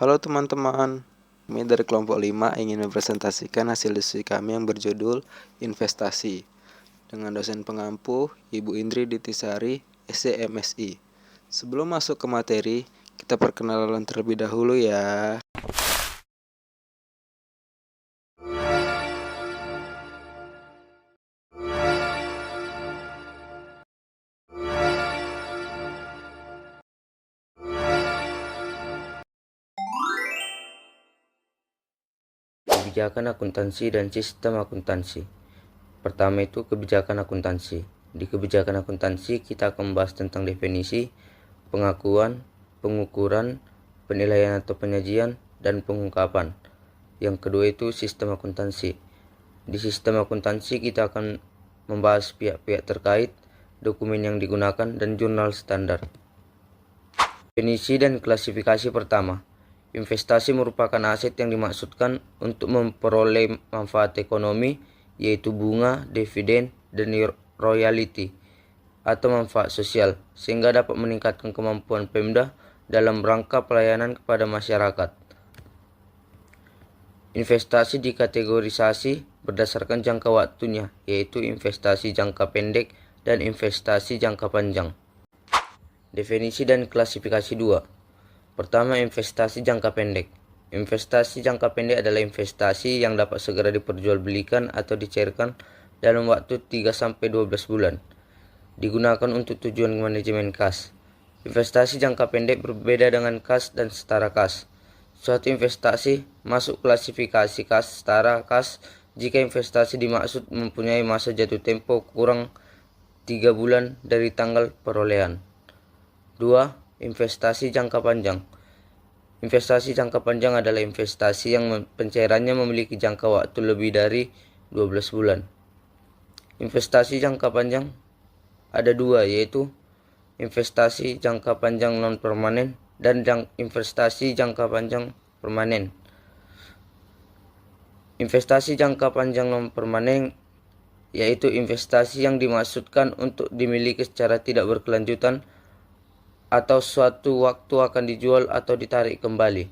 Halo teman-teman, kami dari kelompok 5 ingin mempresentasikan hasil diskusi kami yang berjudul investasi dengan dosen pengampu Ibu Indri Ditisari, SCMSI. Sebelum masuk ke materi, kita perkenalan terlebih dahulu ya. Kebijakan akuntansi dan sistem akuntansi. Pertama itu kebijakan akuntansi. Di kebijakan akuntansi kita akan membahas tentang definisi, pengakuan, pengukuran, penilaian atau penyajian, dan pengungkapan. Yang kedua itu sistem akuntansi. Di sistem akuntansi kita akan membahas pihak-pihak terkait, dokumen yang digunakan, dan jurnal standar. Definisi dan klasifikasi pertama. Investasi merupakan aset yang dimaksudkan untuk memperoleh manfaat ekonomi, yaitu bunga, dividen, dan royalti, atau manfaat sosial, sehingga dapat meningkatkan kemampuan Pemda dalam rangka pelayanan kepada masyarakat. Investasi dikategorisasi berdasarkan jangka waktunya, yaitu investasi jangka pendek dan investasi jangka panjang. Definisi dan klasifikasi 2. Pertama, investasi jangka pendek. Investasi jangka pendek adalah investasi yang dapat segera diperjualbelikan atau dicairkan dalam waktu 3-12 bulan. Digunakan untuk tujuan manajemen kas. Investasi jangka pendek berbeda dengan kas dan setara kas. Suatu investasi masuk klasifikasi kas setara kas jika investasi dimaksud mempunyai masa jatuh tempo kurang 3 bulan dari tanggal perolehan. 2. Investasi jangka panjang. Investasi jangka panjang adalah investasi yang pencairannya memiliki jangka waktu lebih dari 12 bulan. Investasi jangka panjang ada dua, yaitu investasi jangka panjang non-permanen dan investasi jangka panjang permanen. Investasi jangka panjang non-permanen yaitu investasi yang dimaksudkan untuk dimiliki secara tidak berkelanjutan atau suatu waktu akan dijual atau ditarik kembali.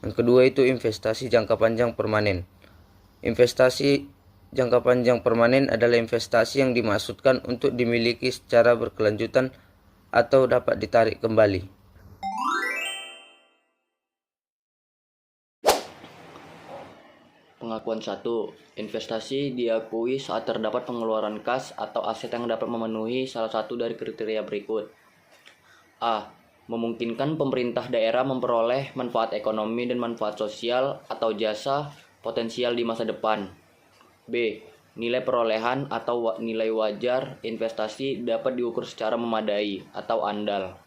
Yang kedua itu investasi jangka panjang permanen. Investasi jangka panjang permanen adalah investasi yang dimaksudkan untuk dimiliki secara berkelanjutan atau dapat ditarik kembali. Pengakuan 1. Investasi diakui saat terdapat pengeluaran kas atau aset yang dapat memenuhi salah satu dari kriteria berikut. A. Memungkinkan pemerintah daerah memperoleh manfaat ekonomi dan manfaat sosial atau jasa potensial di masa depan. B. Nilai perolehan atau nilai wajar investasi dapat diukur secara memadai atau andal.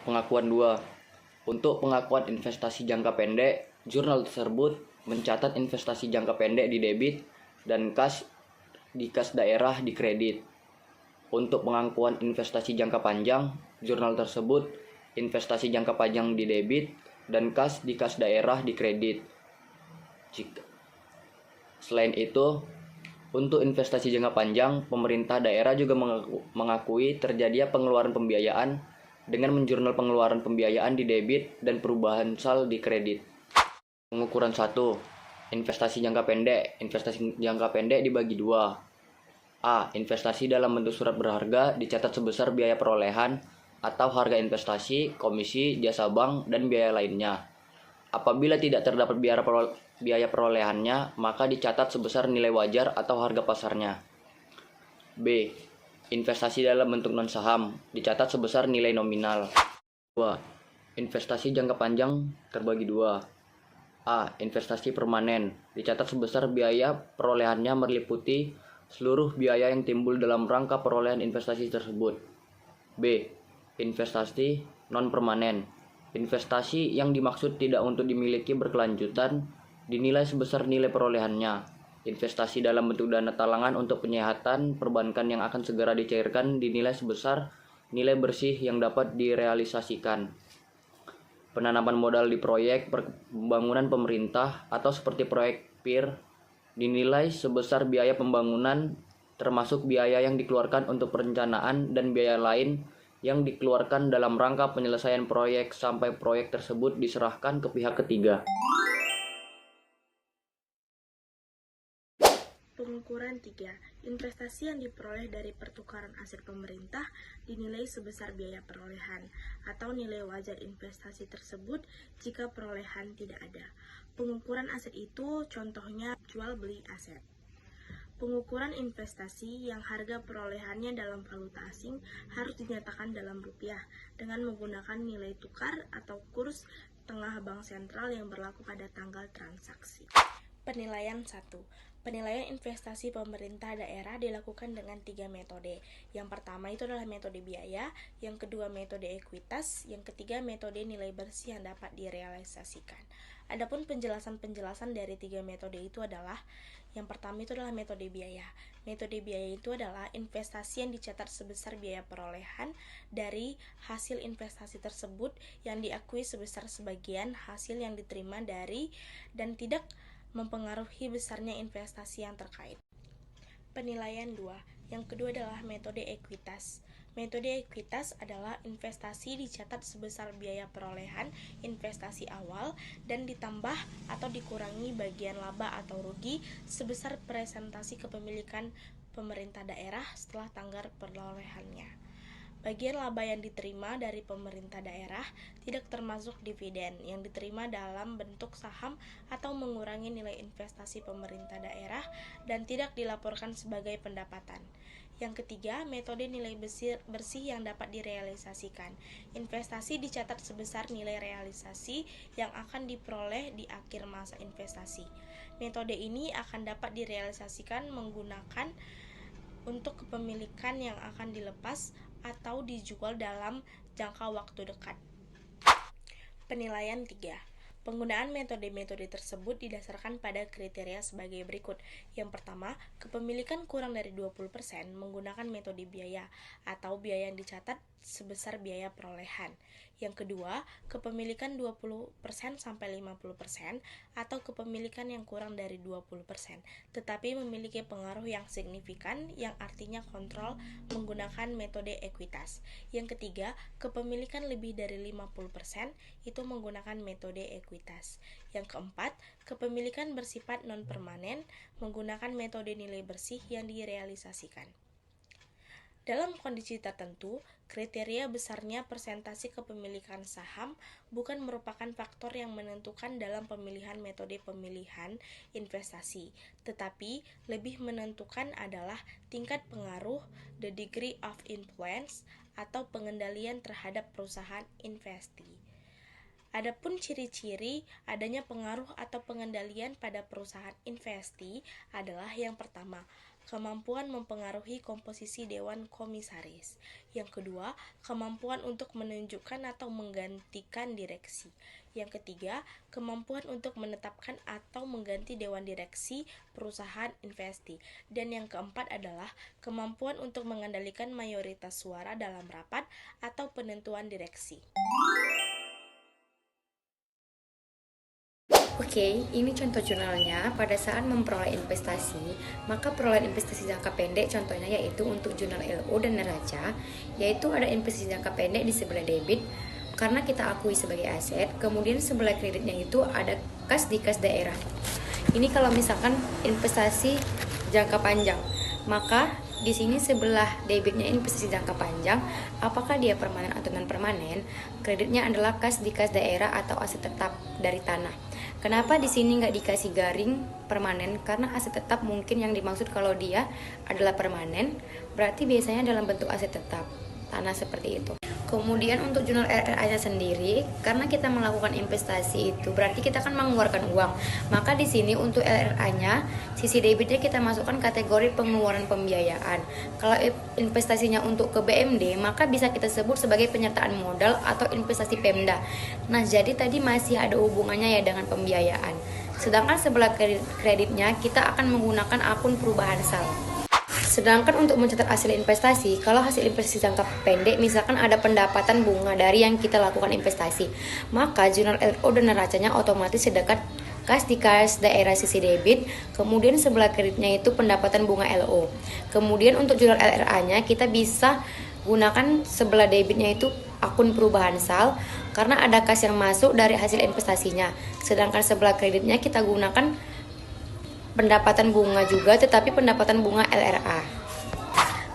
Pengakuan 2. Untuk pengakuan investasi jangka pendek, jurnal tersebut mencatat investasi jangka pendek di debit dan kas daerah di kredit. Untuk pengakuan investasi jangka panjang, jurnal tersebut investasi jangka panjang di debit dan kas daerah di kredit. Selain itu, untuk investasi jangka panjang, pemerintah daerah juga mengakui terjadinya pengeluaran pembiayaan dengan menjurnal pengeluaran pembiayaan di debit dan perubahan saldo di kredit. Pengukuran 1. Investasi jangka pendek. Investasi jangka pendek dibagi dua. A. Investasi dalam bentuk surat berharga dicatat sebesar biaya perolehan atau harga investasi, komisi, jasa bank, dan biaya lainnya. Apabila tidak terdapat biaya perolehannya, maka dicatat sebesar nilai wajar atau harga pasarnya. B. Investasi dalam bentuk non-saham dicatat sebesar nilai nominal. 2. Investasi jangka panjang terbagi dua. A. Investasi permanen dicatat sebesar biaya perolehannya meliputi seluruh biaya yang timbul dalam rangka perolehan investasi tersebut. B. Investasi non-permanen. Investasi yang dimaksud tidak untuk dimiliki berkelanjutan dinilai sebesar nilai perolehannya. Investasi dalam bentuk dana talangan untuk penyehatan perbankan yang akan segera dicairkan dinilai sebesar nilai bersih yang dapat direalisasikan. Penanaman modal di proyek pembangunan pemerintah atau seperti proyek PIR dinilai sebesar biaya pembangunan termasuk biaya yang dikeluarkan untuk perencanaan dan biaya lain yang dikeluarkan dalam rangka penyelesaian proyek sampai proyek tersebut diserahkan ke pihak ketiga. Pengukuran 3. Investasi yang diperoleh dari pertukaran aset pemerintah dinilai sebesar biaya perolehan atau nilai wajar investasi tersebut jika perolehan tidak ada. Pengukuran aset itu contohnya jual beli aset. Pengukuran investasi yang harga perolehannya dalam valuta asing harus dinyatakan dalam rupiah dengan menggunakan nilai tukar atau kurs tengah bank sentral yang berlaku pada tanggal transaksi. Penilaian 1. Penilaian investasi pemerintah daerah dilakukan dengan 3 metode. Yang pertama itu adalah metode biaya, yang kedua metode ekuitas, yang ketiga metode nilai bersih yang dapat direalisasikan. Adapun penjelasan-penjelasan dari 3 metode itu adalah yang pertama itu adalah metode biaya. Metode biaya itu adalah investasi yang dicatat sebesar biaya perolehan dari hasil investasi tersebut yang diakui sebesar sebagian hasil yang diterima dari dan tidak mempengaruhi besarnya investasi yang terkait. Penilaian 2. Yang kedua adalah metode ekuitas. Metode ekuitas adalah investasi dicatat sebesar biaya perolehan investasi awal dan ditambah atau dikurangi bagian laba atau rugi sebesar presentasi kepemilikan pemerintah daerah setelah tanggal perolehannya. Bagian laba yang diterima dari pemerintah daerah tidak termasuk dividen yang diterima dalam bentuk saham atau mengurangi nilai investasi pemerintah daerah dan tidak dilaporkan sebagai pendapatan. Yang ketiga, metode nilai bersih yang dapat direalisasikan. Investasi dicatat sebesar nilai realisasi yang akan diperoleh di akhir masa investasi. Metode ini akan dapat direalisasikan menggunakan untuk kepemilikan yang akan dilepas atau dijual dalam jangka waktu dekat. Penilaian 3. Penggunaan metode-metode tersebut didasarkan pada kriteria sebagai berikut. Yang pertama, kepemilikan kurang dari 20% menggunakan metode biaya atau biaya yang dicatat sebesar biaya perolehan. Yang kedua, kepemilikan 20% sampai 50% atau kepemilikan yang kurang dari 20%, tetapi memiliki pengaruh yang signifikan yang artinya kontrol menggunakan metode ekuitas. Yang ketiga, kepemilikan lebih dari 50% itu menggunakan metode ekuitas. Yang keempat, kepemilikan bersifat non-permanen menggunakan metode nilai bersih yang direalisasikan. Dalam kondisi tertentu, kriteria besarnya persentase kepemilikan saham bukan merupakan faktor yang menentukan dalam pemilihan metode pemilihan investasi, tetapi lebih menentukan adalah tingkat pengaruh, the degree of influence, atau pengendalian terhadap perusahaan investi. Adapun ciri-ciri adanya pengaruh atau pengendalian pada perusahaan investi adalah yang pertama, kemampuan mempengaruhi komposisi dewan komisaris. Yang kedua, kemampuan untuk menunjukkan atau menggantikan direksi. Yang ketiga, kemampuan untuk menetapkan atau mengganti dewan direksi perusahaan investi. Dan yang keempat adalah kemampuan untuk mengendalikan mayoritas suara dalam rapat atau penentuan direksi. Oke, ini contoh jurnalnya. Pada saat memperoleh investasi, maka perolehan investasi jangka pendek contohnya yaitu untuk jurnal LO dan neraca, yaitu ada investasi jangka pendek di sebelah debit karena kita akui sebagai aset, kemudian sebelah kreditnya itu ada kas di kas daerah. Ini kalau misalkan investasi jangka panjang, maka di sini sebelah debitnya investasi jangka panjang, apakah dia permanen atau non permanen? Kreditnya adalah kas di kas daerah atau aset tetap dari tanah. Kenapa di sini nggak dikasih garing permanen? Karena aset tetap mungkin yang dimaksud kalau dia adalah permanen, berarti biasanya dalam bentuk aset tetap tanah seperti itu. Kemudian untuk jurnal RRA-nya sendiri, karena kita melakukan investasi itu berarti kita akan mengeluarkan uang. Maka di sini untuk RRA-nya, sisi debitnya kita masukkan kategori pengeluaran pembiayaan. Kalau investasinya untuk ke BMD, maka bisa kita sebut sebagai penyertaan modal atau investasi Pemda. Nah, jadi tadi masih ada hubungannya ya dengan pembiayaan. Sedangkan sebelah kreditnya kita akan menggunakan akun perubahan saldo. Sedangkan untuk mencatat hasil investasi, kalau hasil investasi jangka pendek, misalkan ada pendapatan bunga dari yang kita lakukan investasi, maka jurnal LO dan neracanya otomatis sedekat kas di kas daerah sisi debit, kemudian sebelah kreditnya itu pendapatan bunga LO. Kemudian untuk jurnal LRA-nya kita bisa gunakan sebelah debitnya itu akun perubahan sal karena ada kas yang masuk dari hasil investasinya. Sedangkan sebelah kreditnya kita gunakan pendapatan bunga juga, tetapi pendapatan bunga LRA.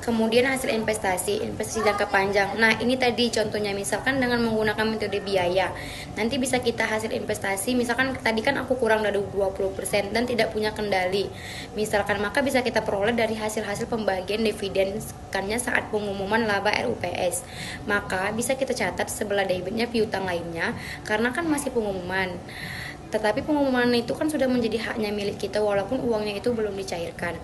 Kemudian hasil investasi jangka panjang. Nah, ini tadi contohnya misalkan dengan menggunakan metode biaya. Nanti bisa kita hasil investasi, misalkan tadi kan aku kurang dari 20% dan tidak punya kendali. Misalkan maka bisa kita peroleh dari hasil-hasil pembagian dividen kannya saat pengumuman laba RUPS. Maka bisa kita catat sebelah debitnya piutang lainnya karena kan masih pengumuman. Tetapi pengumuman itu kan sudah menjadi haknya milik kita walaupun uangnya itu belum dicairkan.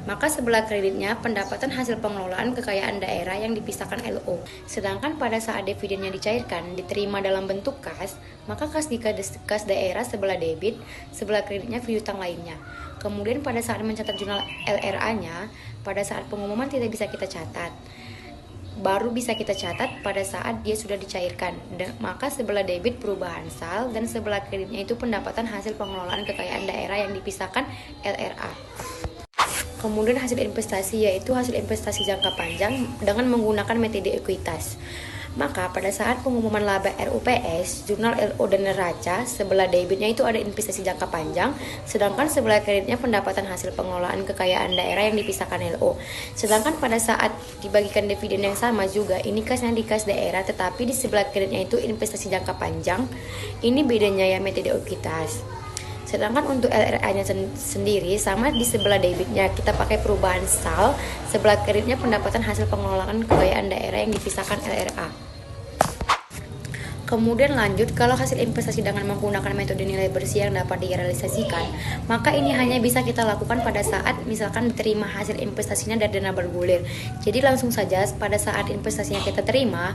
Maka sebelah kreditnya pendapatan hasil pengelolaan kekayaan daerah yang dipisahkan LO. Sedangkan pada saat dividennya dicairkan, diterima dalam bentuk kas, maka kas daerah sebelah debit, sebelah kreditnya piutang lainnya. Kemudian pada saat mencatat jurnal LRA-nya, pada saat pengumuman tidak bisa kita catat. Baru bisa kita catat pada saat dia sudah dicairkan. Maka sebelah debit perubahan sal dan sebelah kreditnya itu pendapatan hasil pengelolaan kekayaan daerah yang dipisahkan LRA. Kemudian hasil investasi yaitu hasil investasi jangka panjang dengan menggunakan metode ekuitas. Maka pada saat pengumuman laba RUPS, jurnal LO dan neraca, sebelah debitnya itu ada investasi jangka panjang, sedangkan sebelah kreditnya pendapatan hasil pengelolaan kekayaan daerah yang dipisahkan LO. Sedangkan pada saat dibagikan dividen yang sama juga, ini kasnya di kas daerah, tetapi di sebelah kreditnya itu investasi jangka panjang. Ini bedanya ya metode ekuitas. Sedangkan untuk LRA-nya sendiri sama di sebelah debitnya kita pakai perubahan sal, sebelah kreditnya pendapatan hasil pengelolaan kekayaan daerah yang dipisahkan LRA. Kemudian lanjut, kalau hasil investasi dengan menggunakan metode nilai bersih yang dapat direalisasikan, maka ini hanya bisa kita lakukan pada saat misalkan diterima hasil investasinya dari dana bergulir. Jadi langsung saja pada saat investasinya kita terima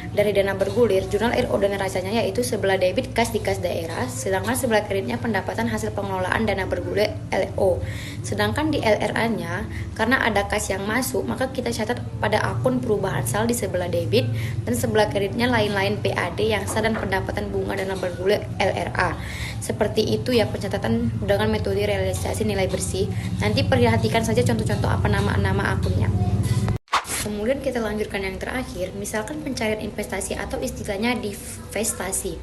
dari dana bergulir, jurnal LO dan neracanya yaitu sebelah debit kas di kas daerah, sedangkan sebelah kreditnya pendapatan hasil pengelolaan dana bergulir LO. Sedangkan di LRA-nya, karena ada kas yang masuk, maka kita catat pada akun perubahan sal di sebelah debit dan sebelah kreditnya lain-lain PAD yang sah dan pendapatan bunga dana bergulir LRA. Seperti itu ya pencatatan dengan metode realisasi nilai bersih. Nanti perhatikan saja contoh-contoh apa nama-nama akunnya. Kemudian kita lanjutkan yang terakhir, misalkan pencairan investasi atau istilahnya divestasi.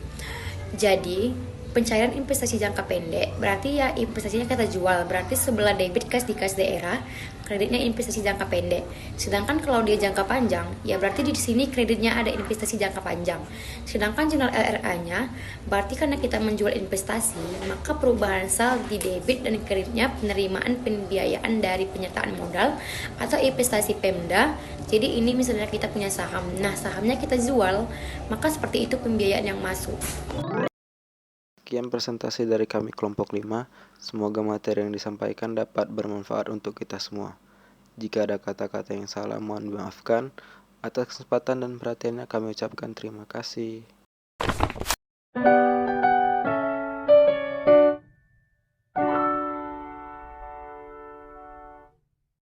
Jadi, pencairan investasi jangka pendek berarti ya investasinya kita jual, berarti sebelah debit kas di kas daerah, kreditnya investasi jangka pendek. Sedangkan kalau dia jangka panjang, ya berarti di sini kreditnya ada investasi jangka panjang. Sedangkan jurnal LRA-nya berarti karena kita menjual investasi, maka perubahan sal di debit dan kreditnya penerimaan pembiayaan dari penyertaan modal atau investasi Pemda. Jadi ini misalnya kita punya saham, nah sahamnya kita jual, maka seperti itu pembiayaan yang masuk. Sekian presentasi dari kami kelompok 5. Semoga materi yang disampaikan dapat bermanfaat untuk kita semua. Jika ada kata-kata yang salah, mohon dimaafkan. Atas kesempatan dan perhatiannya kami ucapkan terima kasih.